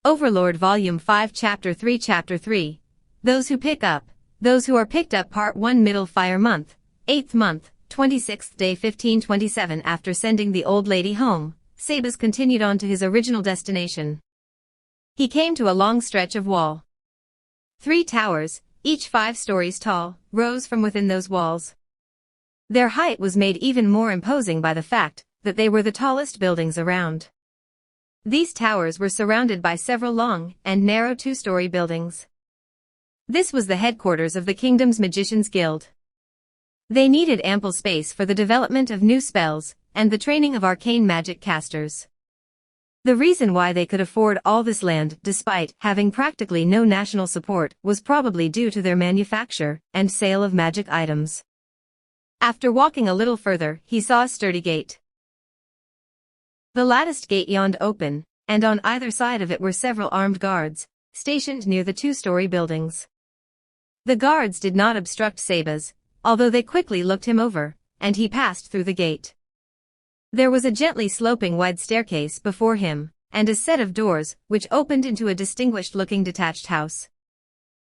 Overlord Volume 5 Chapter 3 Those who are picked up Part 1 Middle Fire Month, 8th month, 26th day 1527. After sending the old lady home, Sabas continued on to his original destination. He came to a long stretch of wall. 3 towers, each 5 stories tall, rose from within those walls. Their height was made even more imposing by the fact that they were the tallest buildings around. These towers were surrounded by several long and narrow 2-story buildings. This was the headquarters of the kingdom's Magicians' Guild. They needed ample space for the development of new spells and the training of arcane magic casters. The reason why they could afford all this land despite having practically no national support was probably due to their manufacture and sale of magic items. After walking a little further, he saw a sturdy gate. The latticed gate yawned open, and on either side of it were several armed guards, stationed near the 2-story buildings. The guards did not obstruct Sabas, although they quickly looked him over, and he passed through the gate. There was a gently sloping wide staircase before him, and a set of doors which opened into a distinguished-looking detached house.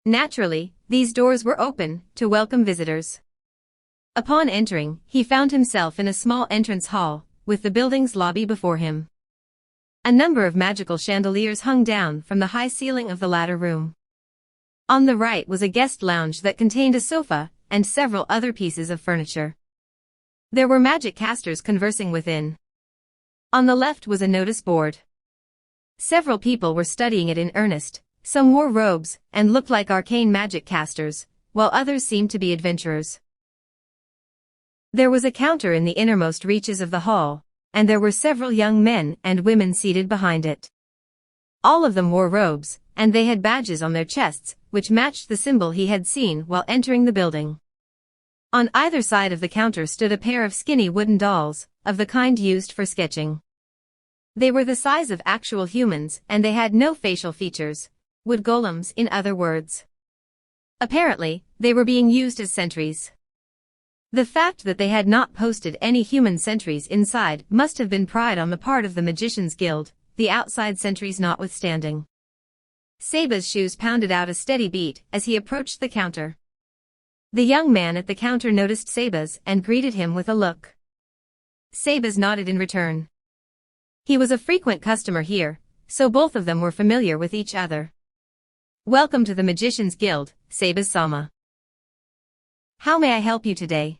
Naturally, these doors were open to welcome visitors. Upon entering, he found himself in a small entrance hall, with the building's lobby before him. A number of magical chandeliers hung down from the high ceiling of the latter room. On the right was a guest lounge that contained a sofa and several other pieces of furniture. There were magic casters conversing within. On the left was a notice board. Several people were studying it in earnest. Some wore robes and looked like arcane magic casters, while others seemed to be adventurers. There was a counter in the innermost reaches of the hall, and there were several young men and women seated behind it. All of them wore robes, and they had badges on their chests, which matched the symbol he had seen while entering the building. On either side of the counter stood a pair of skinny wooden dolls, of the kind used for sketching. They were the size of actual humans, and they had no facial features. Wood golems, in other words. Apparently, they were being used as sentries. The fact that they had not posted any human sentries inside must have been pride on the part of the Magicians' Guild, the outside sentries notwithstanding. Sabas' shoes pounded out a steady beat as he approached the counter. The young man at the counter noticed Sabas and greeted him with a look. Sabas nodded in return. He was a frequent customer here, so both of them were familiar with each other. "Welcome to the Magicians' Guild, Sabas-sama. How may I help you today?"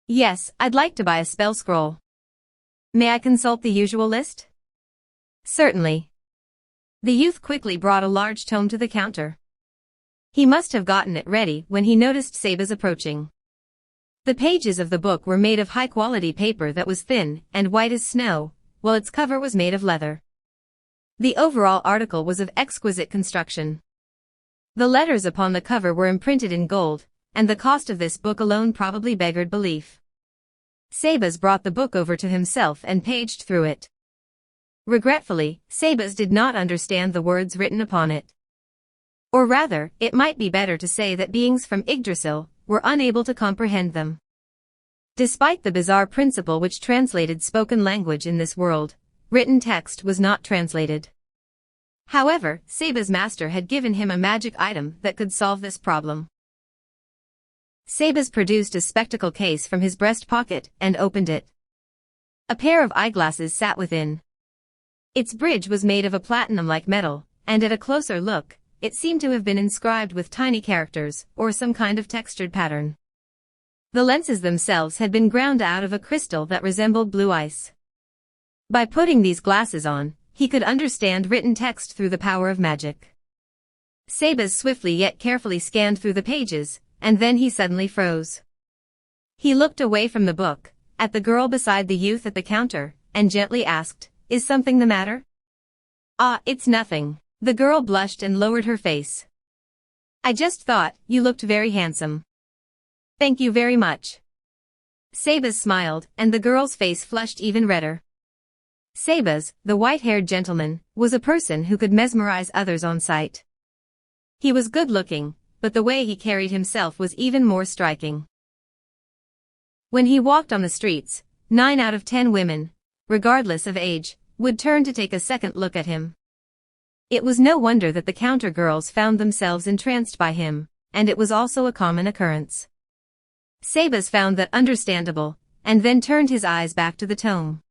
"Yes, I'd like to buy a spell scroll. May I consult the usual list?" "Certainly." The youth quickly brought a large tome to the counter. He must have gotten it ready when he noticed Sabas approaching. The pages of the book were made of high-quality paper that was thin and white as snow, while its cover was made of leather. The overall article was of exquisite construction. The letters upon the cover were imprinted in gold, and the cost of this book alone probably beggared belief. Sabas brought the book over to himself and paged through it. Regretfully, Sabas did not understand the words written upon it. Or rather, it might be better to say that beings from Yggdrasil were unable to comprehend them. Despite the bizarre principle which translated spoken language in this world, written text was not translated. However, Sabas' master had given him a magic item that could solve this problem. Sabas produced a spectacle case from his breast pocket and opened it. A pair of eyeglasses sat within. Its bridge was made of a platinum-like metal, and at a closer look, it seemed to have been inscribed with tiny characters or some kind of textured pattern. The lenses themselves had been ground out of a crystal that resembled blue ice. By putting these glasses on, he could understand written text through the power of magic. Sabas swiftly yet carefully scanned through the pages, and then he suddenly froze. He looked away from the book, at the girl beside the youth at the counter, and gently asked, "Is something the matter?" "Ah, it's nothing." The girl blushed and lowered her face. "I just thought you looked very handsome." "Thank you very much." Sabas smiled, and the girl's face flushed even redder. Sabas, the white-haired gentleman, was a person who could mesmerize others on sight. He was good-looking, but the way he carried himself was even more striking. When he walked on the streets, 9 out of 10 women, regardless of age, would turn to take a second look at him. It was no wonder that the counter girls found themselves entranced by him, and it was also a common occurrence. Sabas found that understandable, and then turned his eyes back to the tome.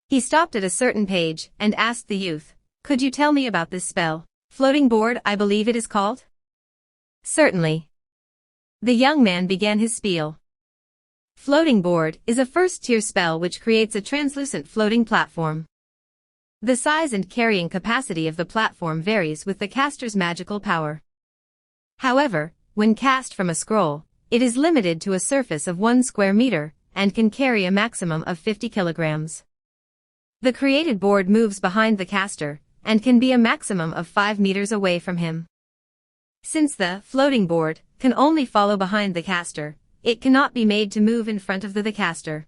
He stopped at a certain page, and asked the youth, "Could you tell me about this spell? Floating board, I believe it is called?" "Certainly." The young man began his spiel. Floating board is a first-tier spell which creates a translucent floating platform. The size and carrying capacity of the platform varies with the caster's magical power. However, when cast from a scroll, it is limited to a surface of 1 square meter, and can carry a maximum of 50 kilograms. The created board moves behind the caster, and can be a maximum of 5 meters away from him. Since the floating board can only follow behind the caster, it cannot be made to move in front of the caster.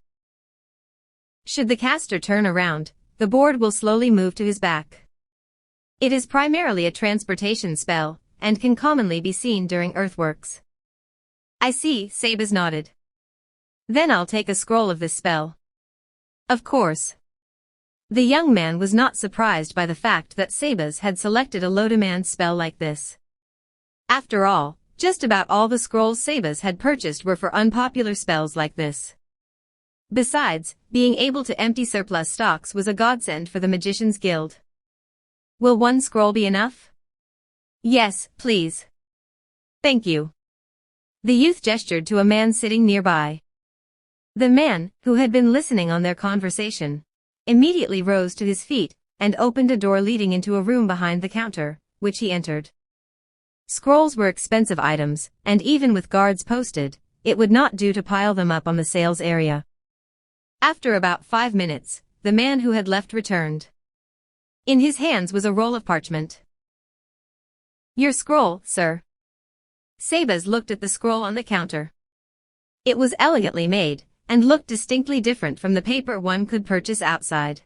Should the caster turn around, the board will slowly move to his back. It is primarily a transportation spell, and can commonly be seen during earthworks. "I see," Sabas nodded. "Then I'll take a scroll of this spell." Of course. The young man was not surprised by the fact that Sabas had selected a low-demand spell like this. After all, just about all the scrolls Sabas had purchased were for unpopular spells like this. Besides, being able to empty surplus stocks was a godsend for the Magician's Guild. "Will 1 scroll be enough?" "Yes, please." "Thank you." The youth gestured to a man sitting nearby. The man, who had been listening on their conversation, immediately rose to his feet, and opened a door leading into a room behind the counter, which he entered. Scrolls were expensive items, and even with guards posted, it would not do to pile them up on the sales area. After about 5 minutes, the man who had left returned. In his hands was a roll of parchment. "Your scroll, sir." Sabas looked at the scroll on the counter. It was elegantly made, and looked distinctly different from the paper one could purchase outside.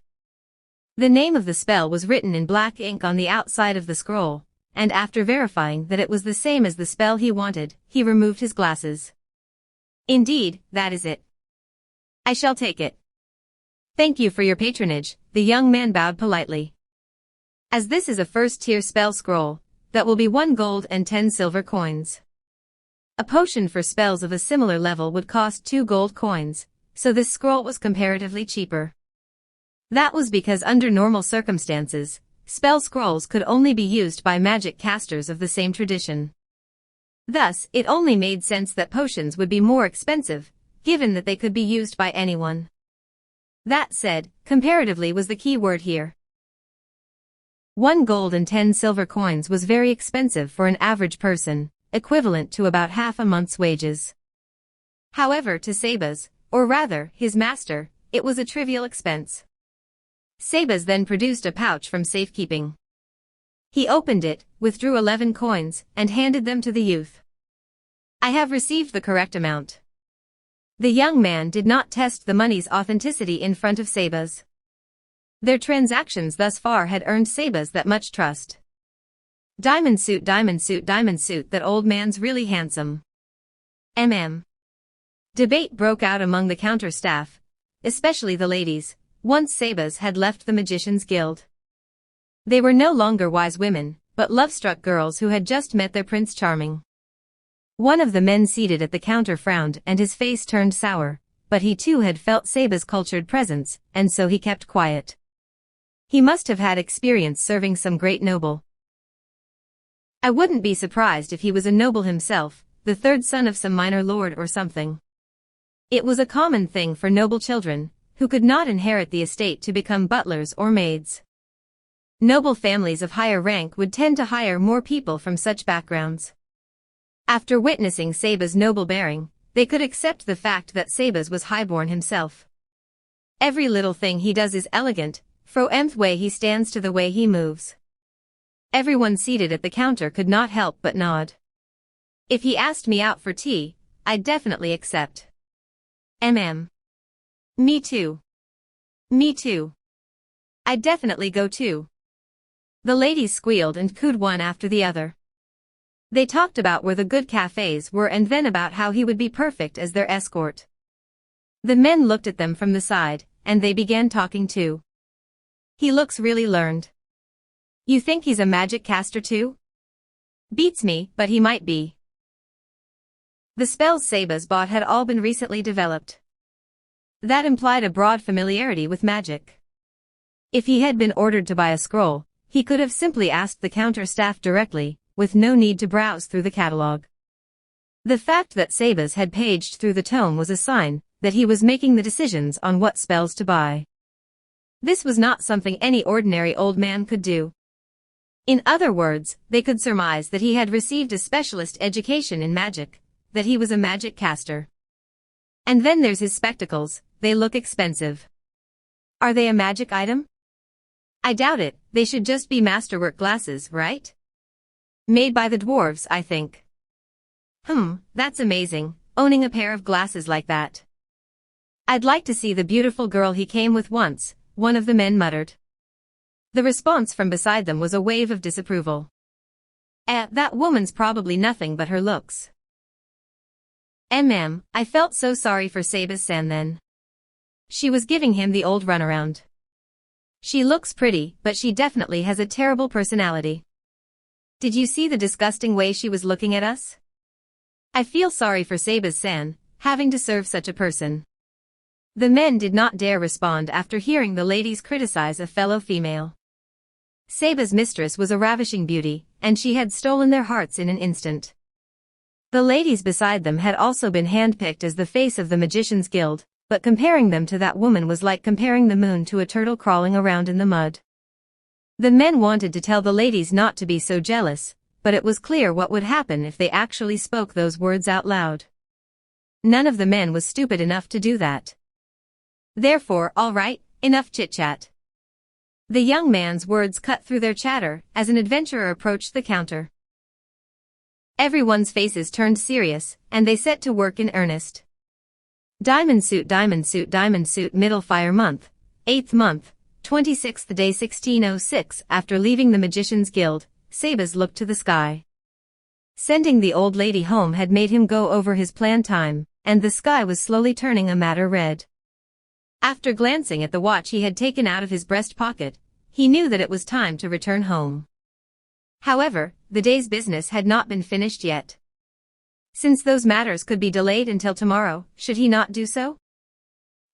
The name of the spell was written in black ink on the outside of the scroll, and after verifying that it was the same as the spell he wanted, he removed his glasses. "Indeed, that is it. I shall take it." "Thank you for your patronage," the young man bowed politely. "As this is a first-tier spell scroll, that will be 1 gold and 10 silver coins. A potion for spells of a similar level would cost 2 gold coins, so this scroll was comparatively cheaper. That was because under normal circumstances, spell scrolls could only be used by magic casters of the same tradition. Thus, it only made sense that potions would be more expensive, given that they could be used by anyone. That said, comparatively was the key word here. 1 gold and 10 silver coins was very expensive for an average person, equivalent to about half a month's wages. However, to Sabas, or rather, his master, it was a trivial expense. Sabas then produced a pouch from safekeeping. He opened it, withdrew 11 coins, and handed them to the youth. "I have received the correct amount." The young man did not test the money's authenticity in front of Sabas. Their transactions thus far had earned Sabas that much trust. Diamond suit, diamond suit, diamond suit, that old man's really handsome. Debate broke out among the counter staff, especially the ladies, once Sabas had left the Magician's Guild. They were no longer wise women, but love-struck girls who had just met their Prince Charming. One of the men seated at the counter frowned and his face turned sour, but he too had felt Sabas' cultured presence, and so he kept quiet. He must have had experience serving some great noble. I wouldn't be surprised if he was a noble himself, the 3rd son of some minor lord or something. It was a common thing for noble children, who could not inherit the estate, to become butlers or maids. Noble families of higher rank would tend to hire more people from such backgrounds. After witnessing Sabas' noble bearing, they could accept the fact that Sabas was highborn himself. Every little thing he does is elegant, from the way he stands to the way he moves. Everyone seated at the counter could not help but nod. If he asked me out for tea, I'd definitely accept. Me too. Me too. I'd definitely go too. The ladies squealed and cooed one after the other. They talked about where the good cafes were and then about how he would be perfect as their escort. The men looked at them from the side, and they began talking too. "He looks really learned." You think he's a magic caster too? Beats me, but he might be. The spells Seba's bought had all been recently developed. That implied a broad familiarity with magic. If he had been ordered to buy a scroll, he could have simply asked the counter staff directly, with no need to browse through the catalog. The fact that Seba's had paged through the tome was a sign that he was making the decisions on what spells to buy. This was not something any ordinary old man could do. In other words, they could surmise that he had received a specialist education in magic, that he was a magic caster. And then there's his spectacles, they look expensive. Are they a magic item? I doubt it, they should just be masterwork glasses, right? Made by the dwarves, I think. That's amazing, owning a pair of glasses like that. I'd like to see the beautiful girl he came with once, one of the men muttered. The response from beside them was a wave of disapproval. That woman's probably nothing but her looks. I felt so sorry for Seba's-san then. She was giving him the old runaround. She looks pretty, but she definitely has a terrible personality. Did you see the disgusting way she was looking at us? I feel sorry for Seba's-san, having to serve such a person. The men did not dare respond after hearing the ladies criticize a fellow female. Seba's mistress was a ravishing beauty, and she had stolen their hearts in an instant. The ladies beside them had also been handpicked as the face of the Magicians' Guild, but comparing them to that woman was like comparing the moon to a turtle crawling around in the mud. The men wanted to tell the ladies not to be so jealous, but it was clear what would happen if they actually spoke those words out loud. None of the men was stupid enough to do that. Therefore, all right, enough chit-chat. The young man's words cut through their chatter as an adventurer approached the counter. Everyone's faces turned serious, and they set to work in earnest. Diamond suit, middle fire month, 8th month, 26th day 1606. After leaving the Magicians' Guild, Seba's looked to the sky. Sending the old lady home had made him go over his planned time, and the sky was slowly turning a madder red. After glancing at the watch he had taken out of his breast pocket, he knew that it was time to return home. However, the day's business had not been finished yet. Since those matters could be delayed until tomorrow, should he not do so?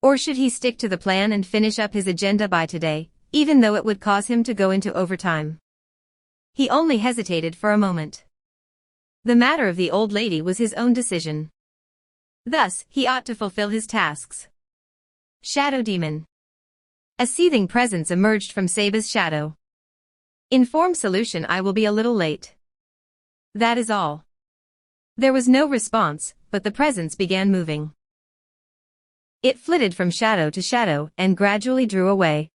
Or should he stick to the plan and finish up his agenda by today, even though it would cause him to go into overtime? He only hesitated for a moment. The matter of the old lady was his own decision. Thus, he ought to fulfill his tasks. Shadow Demon. A seething presence emerged from Seba's shadow. Inform solution, I will be a little late. That is all. There was no response, but the presence began moving. It flitted from shadow to shadow and gradually drew away.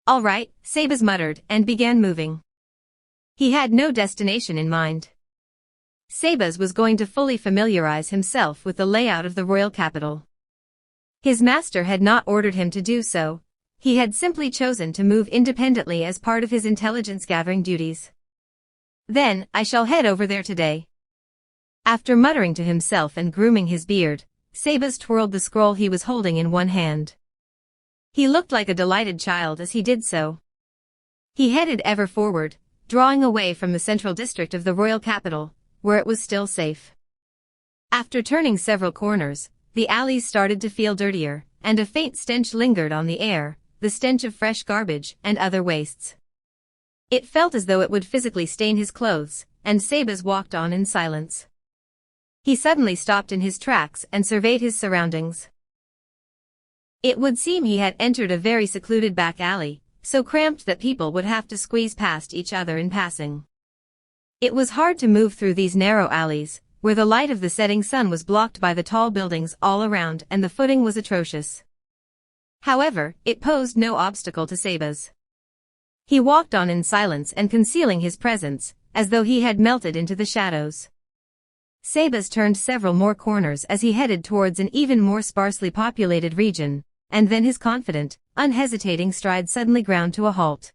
All right, Seba's muttered and began moving. He had no destination in mind. Seba's was going to fully familiarize himself with the layout of the royal capital. His master had not ordered him to do so. He had simply chosen to move independently as part of his intelligence-gathering duties. Then, I shall head over there today. After muttering to himself and grooming his beard, Seba's twirled the scroll he was holding in one hand. He looked like a delighted child as he did so. He headed ever forward, drawing away from the central district of the royal capital, where it was still safe. After turning several corners, the alleys started to feel dirtier, and a faint stench lingered on the air, the stench of fresh garbage and other wastes. It felt as though it would physically stain his clothes, and Seba's walked on in silence. He suddenly stopped in his tracks and surveyed his surroundings. It would seem he had entered a very secluded back alley, so cramped that people would have to squeeze past each other in passing. It was hard to move through these narrow alleys, where the light of the setting sun was blocked by the tall buildings all around and the footing was atrocious. However, it posed no obstacle to Seba's. He walked on in silence and concealing his presence, as though he had melted into the shadows. Seba's turned several more corners as he headed towards an even more sparsely populated region, and then his confident, unhesitating stride suddenly ground to a halt.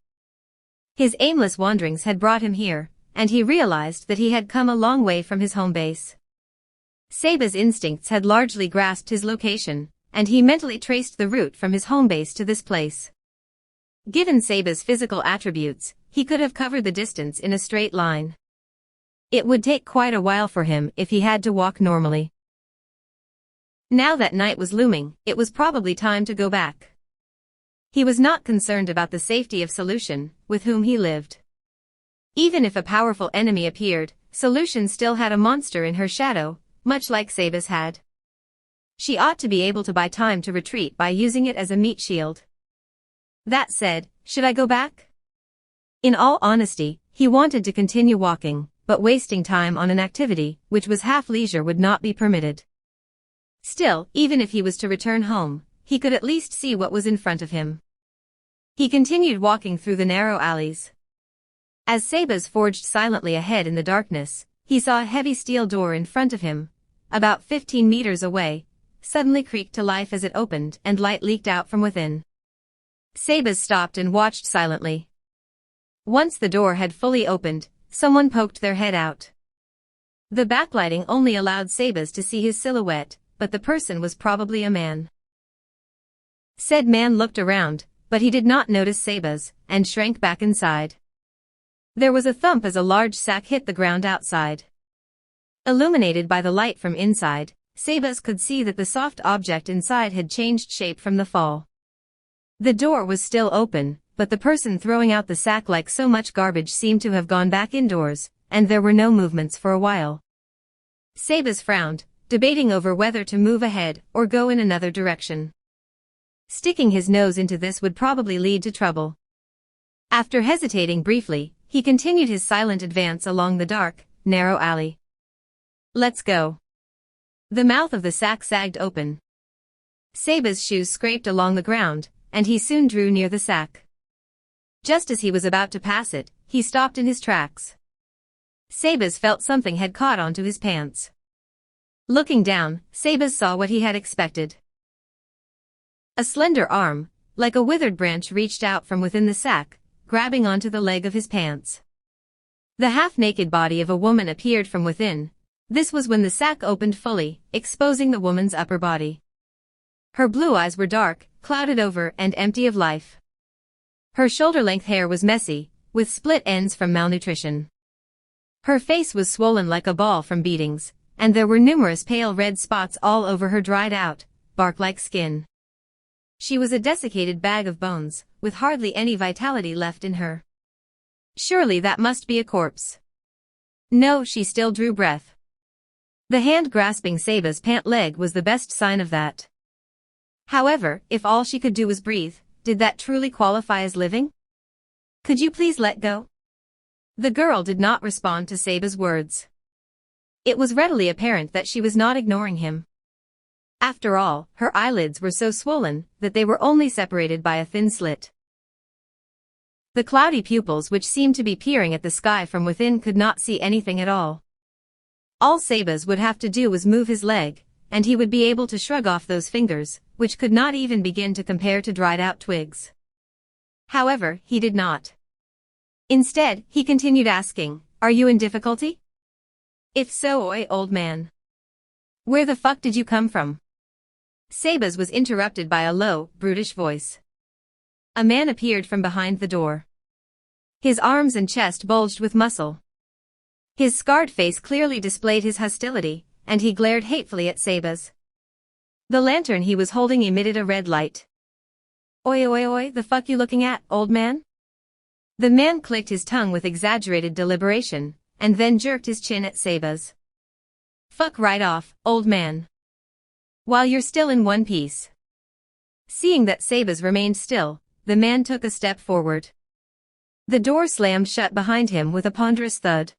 His aimless wanderings had brought him here, and he realized that he had come a long way from his home base. Seba's instincts had largely grasped his location, and he mentally traced the route from his home base to this place. Given Seba's physical attributes, he could have covered the distance in a straight line. It would take quite a while for him if he had to walk normally. Now that night was looming, it was probably time to go back. He was not concerned about the safety of Solution, with whom he lived. Even if a powerful enemy appeared, Solution still had a monster in her shadow, much like Sabas had. She ought to be able to buy time to retreat by using it as a meat shield. That said, should I go back? In all honesty, he wanted to continue walking, but wasting time on an activity, which was half leisure, would not be permitted. Still, even if he was to return home, he could at least see what was in front of him. He continued walking through the narrow alleys. As Sabas forged silently ahead in the darkness, he saw a heavy steel door in front of him, about 15 meters away, suddenly creaked to life as it opened and light leaked out from within. Sabas stopped and watched silently. Once the door had fully opened, someone poked their head out. The backlighting only allowed Sabas to see his silhouette, but the person was probably a man. Said man looked around, but he did not notice Sabas, and shrank back inside. There was a thump as a large sack hit the ground outside. Illuminated by the light from inside, Sabas could see that the soft object inside had changed shape from the fall. The door was still open, but the person throwing out the sack like so much garbage seemed to have gone back indoors, and there were no movements for a while. Sabas frowned, debating over whether to move ahead or go in another direction. Sticking his nose into this would probably lead to trouble. After hesitating briefly, he continued his silent advance along the dark, narrow alley. Let's go. The mouth of the sack sagged open. Sabas' shoes scraped along the ground, and he soon drew near the sack. Just as he was about to pass it, he stopped in his tracks. Sabas felt something had caught onto his pants. Looking down, Sabas saw what he had expected. A slender arm, like a withered branch, reached out from within the sack, grabbing onto the leg of his pants. The half-naked body of a woman appeared from within. This was when the sack opened fully, exposing the woman's upper body. Her blue eyes were dark, clouded over and empty of life. Her shoulder-length hair was messy, with split ends from malnutrition. Her face was swollen like a ball from beatings, and there were numerous pale red spots all over her dried-out, bark-like skin. She was a desiccated bag of bones, with hardly any vitality left in her. Surely that must be a corpse. No, she still drew breath. The hand grasping Sabas' pant leg was the best sign of that. However, if all she could do was breathe, did that truly qualify as living? Could you please let go? The girl did not respond to Sabas' words. It was readily apparent that she was not ignoring him. After all, her eyelids were so swollen that they were only separated by a thin slit. The cloudy pupils which seemed to be peering at the sky from within could not see anything at all. All Sabas would have to do was move his leg, and he would be able to shrug off those fingers, which could not even begin to compare to dried-out twigs. However, he did not. Instead, he continued asking, "Are you in difficulty? If so, oi, old man. Where the fuck did you come from?" Sabas was interrupted by a low, brutish voice. A man appeared from behind the door. His arms and chest bulged with muscle. His scarred face clearly displayed his hostility, and he glared hatefully at Sabas. The lantern he was holding emitted a red light. "Oi oi oi, the fuck you looking at, old man?" The man clicked his tongue with exaggerated deliberation, and then jerked his chin at Sabas. "Fuck right off, old man. While you're still in one piece." Seeing that Sabas remained still, the man took a step forward. The door slammed shut behind him with a ponderous thud.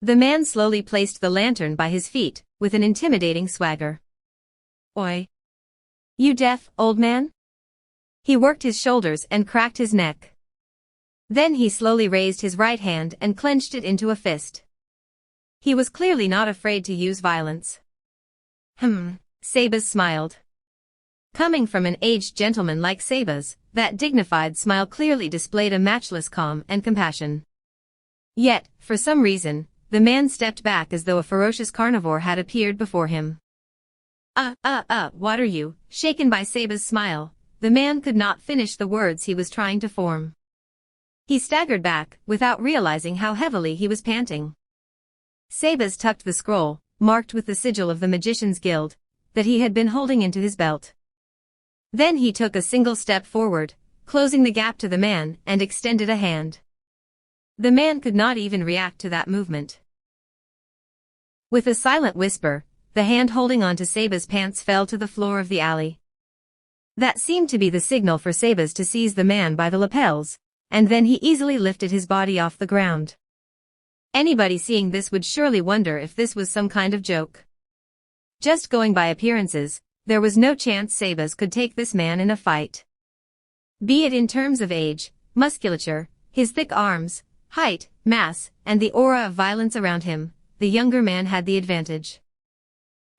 The man slowly placed the lantern by his feet, with an intimidating swagger. "Oi. You deaf, old man?" He worked his shoulders and cracked his neck. Then he slowly raised his right hand and clenched it into a fist. He was clearly not afraid to use violence. Sabas smiled. Coming from an aged gentleman like Sabas, that dignified smile clearly displayed a matchless calm and compassion. Yet, for some reason, the man stepped back as though a ferocious carnivore had appeared before him. What are you?" Shaken by Sabas' smile, the man could not finish the words he was trying to form. He staggered back, without realizing how heavily he was panting. Sabas tucked the scroll, marked with the sigil of the Magician's Guild, that he had been holding into his belt. Then he took a single step forward, closing the gap to the man, and extended a hand. The man could not even react to that movement. With a silent whisper, the hand holding onto Sabas' pants fell to the floor of the alley. That seemed to be the signal for Sabas to seize the man by the lapels, and then he easily lifted his body off the ground. Anybody seeing this would surely wonder if this was some kind of joke. Just going by appearances, there was no chance Sabas could take this man in a fight. Be it in terms of age, musculature, his thick arms, height, mass, and the aura of violence around him, the younger man had the advantage.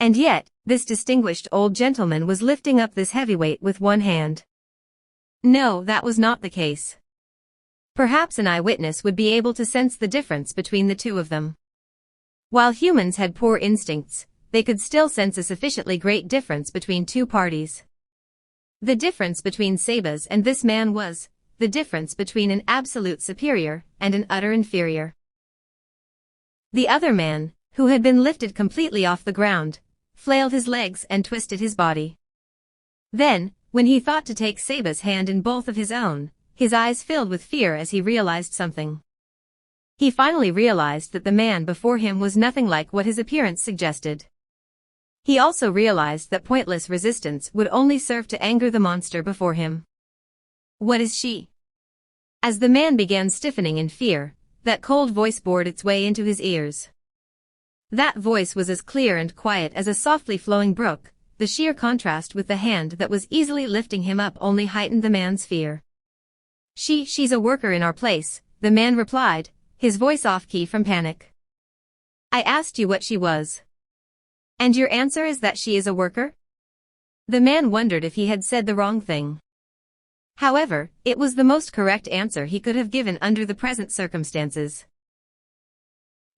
And yet, this distinguished old gentleman was lifting up this heavyweight with one hand. No, that was not the case. Perhaps an eyewitness would be able to sense the difference between the two of them. While humans had poor instincts, they could still sense a sufficiently great difference between two parties. The difference between Sabas and this man was the difference between an absolute superior and an utter inferior. The other man, who had been lifted completely off the ground, flailed his legs and twisted his body. Then, when he thought to take Sabas' hand in both of his own, his eyes filled with fear as he realized something. He finally realized that the man before him was nothing like what his appearance suggested. He also realized that pointless resistance would only serve to anger the monster before him. What is she? As the man began stiffening in fear, that cold voice bored its way into his ears. That voice was as clear and quiet as a softly flowing brook. The sheer contrast with the hand that was easily lifting him up only heightened the man's fear. She's a worker in our place, the man replied, his voice off-key from panic. I asked you what she was. And your answer is that she is a worker? The man wondered if he had said the wrong thing. However, it was the most correct answer he could have given under the present circumstances.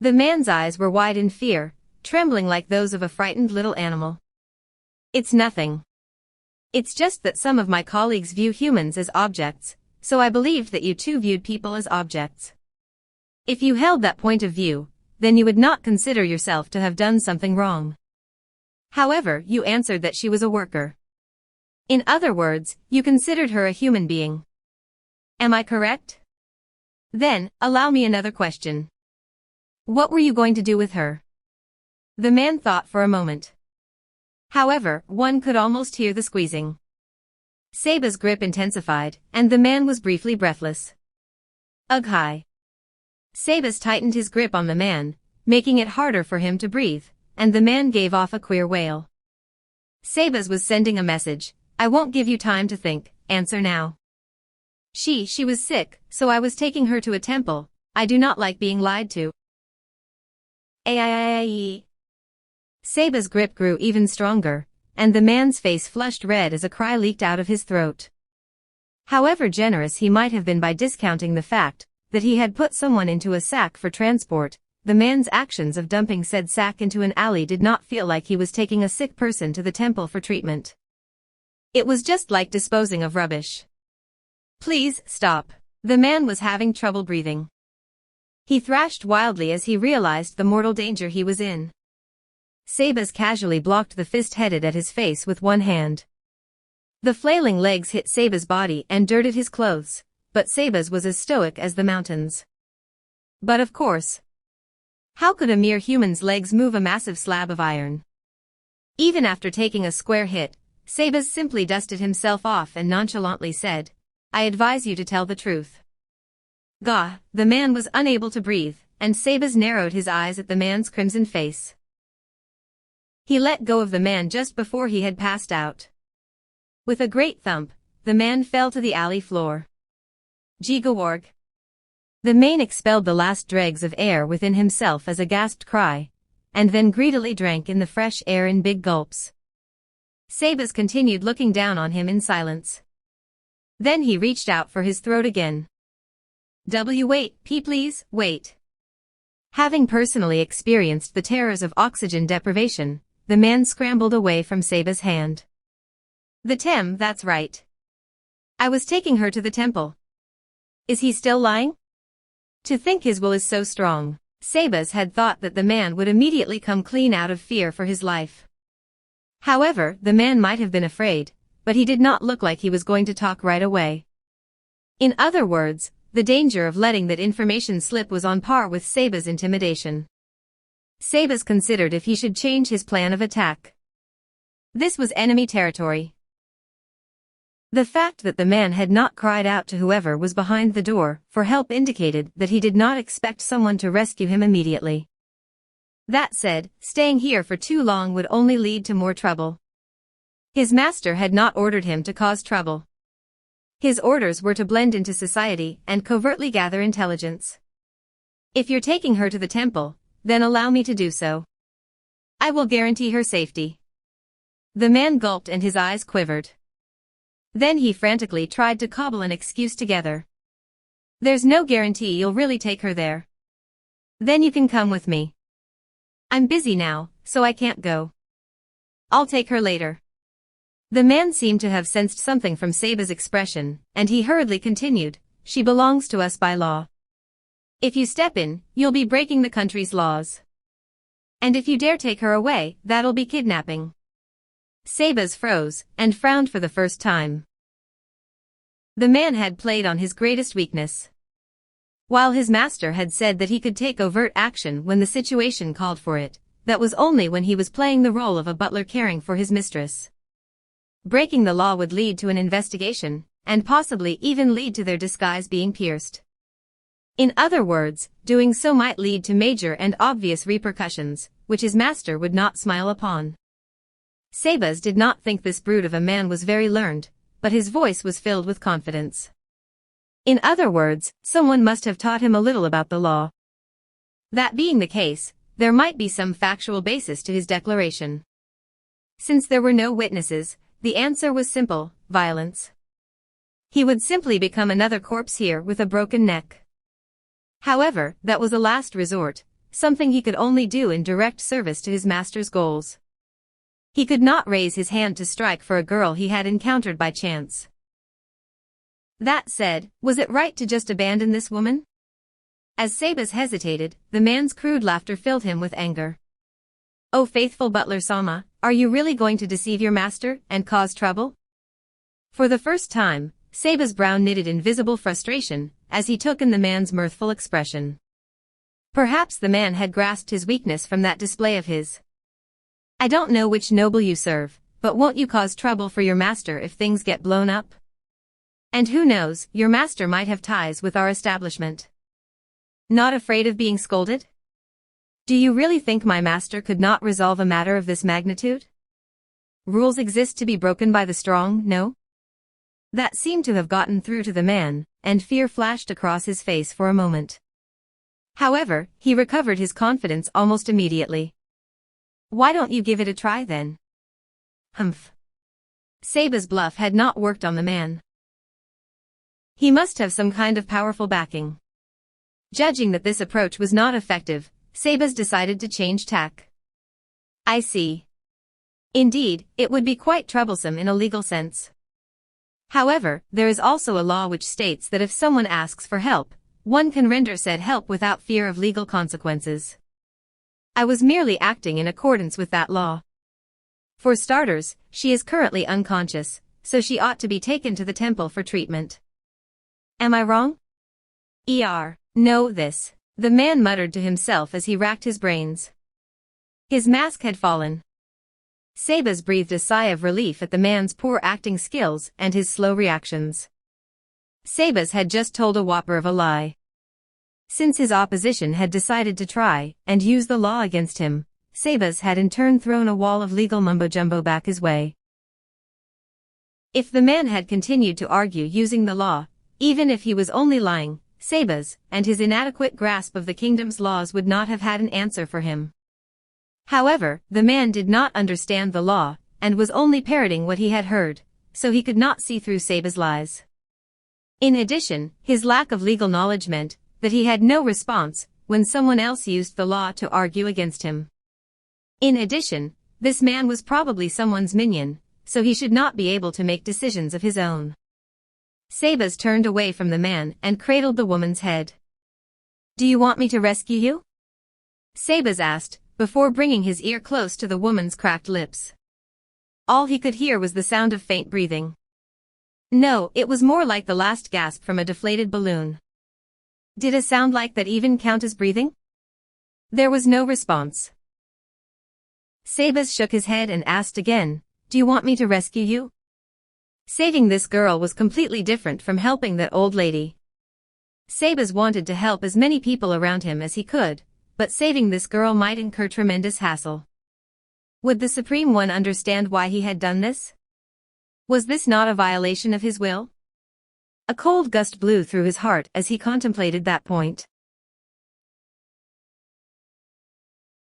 The man's eyes were wide in fear, trembling like those of a frightened little animal. It's nothing. It's just that some of my colleagues view humans as objects, so I believed that you too viewed people as objects. If you held that point of view, then you would not consider yourself to have done something wrong. However, you answered that she was a worker. In other words, you considered her a human being. Am I correct? Then, allow me another question. What were you going to do with her? The man thought for a moment. However, one could almost hear the squeezing. Sabas' grip intensified, and the man was briefly breathless. Ugh, hi. Sabas tightened his grip on the man, making it harder for him to breathe, and the man gave off a queer wail. Sabas was sending a message. I won't give you time to think, answer now. She was sick, so I was taking her to a temple. I do not like being lied to. Aiaiaiai. Sabas' grip grew even stronger, and the man's face flushed red as a cry leaked out of his throat. However generous he might have been by discounting the fact that he had put someone into a sack for transport, the man's actions of dumping said sack into an alley did not feel like he was taking a sick person to the temple for treatment. It was just like disposing of rubbish. Please, stop. The man was having trouble breathing. He thrashed wildly as he realized the mortal danger he was in. Sabas casually blocked the fist headed at his face with one hand. The flailing legs hit Sabas' body and dirted his clothes, but Sabas was as stoic as the mountains. But of course. How could a mere human's legs move a massive slab of iron? Even after taking a square hit, Sabas simply dusted himself off and nonchalantly said, I advise you to tell the truth. Gah, the man was unable to breathe, and Sabas narrowed his eyes at the man's crimson face. He let go of the man just before he had passed out. With a great thump, the man fell to the alley floor. Jigawarg. The man expelled the last dregs of air within himself as a gasped cry, and then greedily drank in the fresh air in big gulps. Sabas continued looking down on him in silence. Then he reached out for his throat again. Wait, please, wait. Having personally experienced the terrors of oxygen deprivation, the man scrambled away from Sabas' hand. That's right. I was taking her to the temple. Is he still lying? To think his will is so strong. Sabas had thought that the man would immediately come clean out of fear for his life. However, the man might have been afraid, but he did not look like he was going to talk right away. In other words, the danger of letting that information slip was on par with Sabas' intimidation. Sabas considered if he should change his plan of attack. This was enemy territory. The fact that the man had not cried out to whoever was behind the door for help indicated that he did not expect someone to rescue him immediately. That said, staying here for too long would only lead to more trouble. His master had not ordered him to cause trouble. His orders were to blend into society and covertly gather intelligence. If you're taking her to the temple, then allow me to do so. I will guarantee her safety. The man gulped and his eyes quivered. Then he frantically tried to cobble an excuse together. There's no guarantee you'll really take her there. Then you can come with me. I'm busy now, so I can't go. I'll take her later. The man seemed to have sensed something from Sabas' expression, and he hurriedly continued, she belongs to us by law. If you step in, you'll be breaking the country's laws. And if you dare take her away, that'll be kidnapping. Sabas froze, and frowned for the first time. The man had played on his greatest weakness. While his master had said that he could take overt action when the situation called for it, that was only when he was playing the role of a butler caring for his mistress. Breaking the law would lead to an investigation, and possibly even lead to their disguise being pierced. In other words, doing so might lead to major and obvious repercussions, which his master would not smile upon. Sabas did not think this brute of a man was very learned, but his voice was filled with confidence. In other words, someone must have taught him a little about the law. That being the case, there might be some factual basis to his declaration. Since there were no witnesses, the answer was simple, violence. He would simply become another corpse here with a broken neck. However, that was a last resort, something he could only do in direct service to his master's goals. He could not raise his hand to strike for a girl he had encountered by chance. That said, was it right to just abandon this woman? As Sabas hesitated, the man's crude laughter filled him with anger. Oh faithful butler Sama, are you really going to deceive your master and cause trouble? For the first time, Sabas' brow knitted in visible frustration as he took in the man's mirthful expression. Perhaps the man had grasped his weakness from that display of his. I don't know which noble you serve, but won't you cause trouble for your master if things get blown up? And who knows, your master might have ties with our establishment. Not afraid of being scolded? Do you really think my master could not resolve a matter of this magnitude? Rules exist to be broken by the strong, no? That seemed to have gotten through to the man, and fear flashed across his face for a moment. However, he recovered his confidence almost immediately. Why don't you give it a try then? Humph. Sabas' bluff had not worked on the man. He must have some kind of powerful backing. Judging that this approach was not effective, Sabas decided to change tack. I see. Indeed, it would be quite troublesome in a legal sense. However, there is also a law which states that if someone asks for help, one can render said help without fear of legal consequences. I was merely acting in accordance with that law. For starters, she is currently unconscious, so she ought to be taken to the temple for treatment. Am I wrong? No, this. The man muttered to himself as he racked his brains. His mask had fallen. Sabas breathed a sigh of relief at the man's poor acting skills and his slow reactions. Sabas had just told a whopper of a lie. Since his opposition had decided to try and use the law against him, Sabas had in turn thrown a wall of legal mumbo-jumbo back his way. If the man had continued to argue using the law, even if he was only lying, Sabas and his inadequate grasp of the kingdom's laws would not have had an answer for him. However, the man did not understand the law, and was only parroting what he had heard, so he could not see through Sabas' lies. In addition, his lack of legal knowledge meant that he had no response when someone else used the law to argue against him. In addition, this man was probably someone's minion, so he should not be able to make decisions of his own. Sabas turned away from the man and cradled the woman's head. "Do you want me to rescue you?" Sabas asked, before bringing his ear close to the woman's cracked lips. All he could hear was the sound of faint breathing. No, it was more like the last gasp from a deflated balloon. Did a sound like that even count as breathing? There was no response. Sabas shook his head and asked again, "Do you want me to rescue you?" Saving this girl was completely different from helping that old lady. Sabas wanted to help as many people around him as he could, but saving this girl might incur tremendous hassle. Would the Supreme One understand why he had done this? Was this not a violation of his will? A cold gust blew through his heart as he contemplated that point.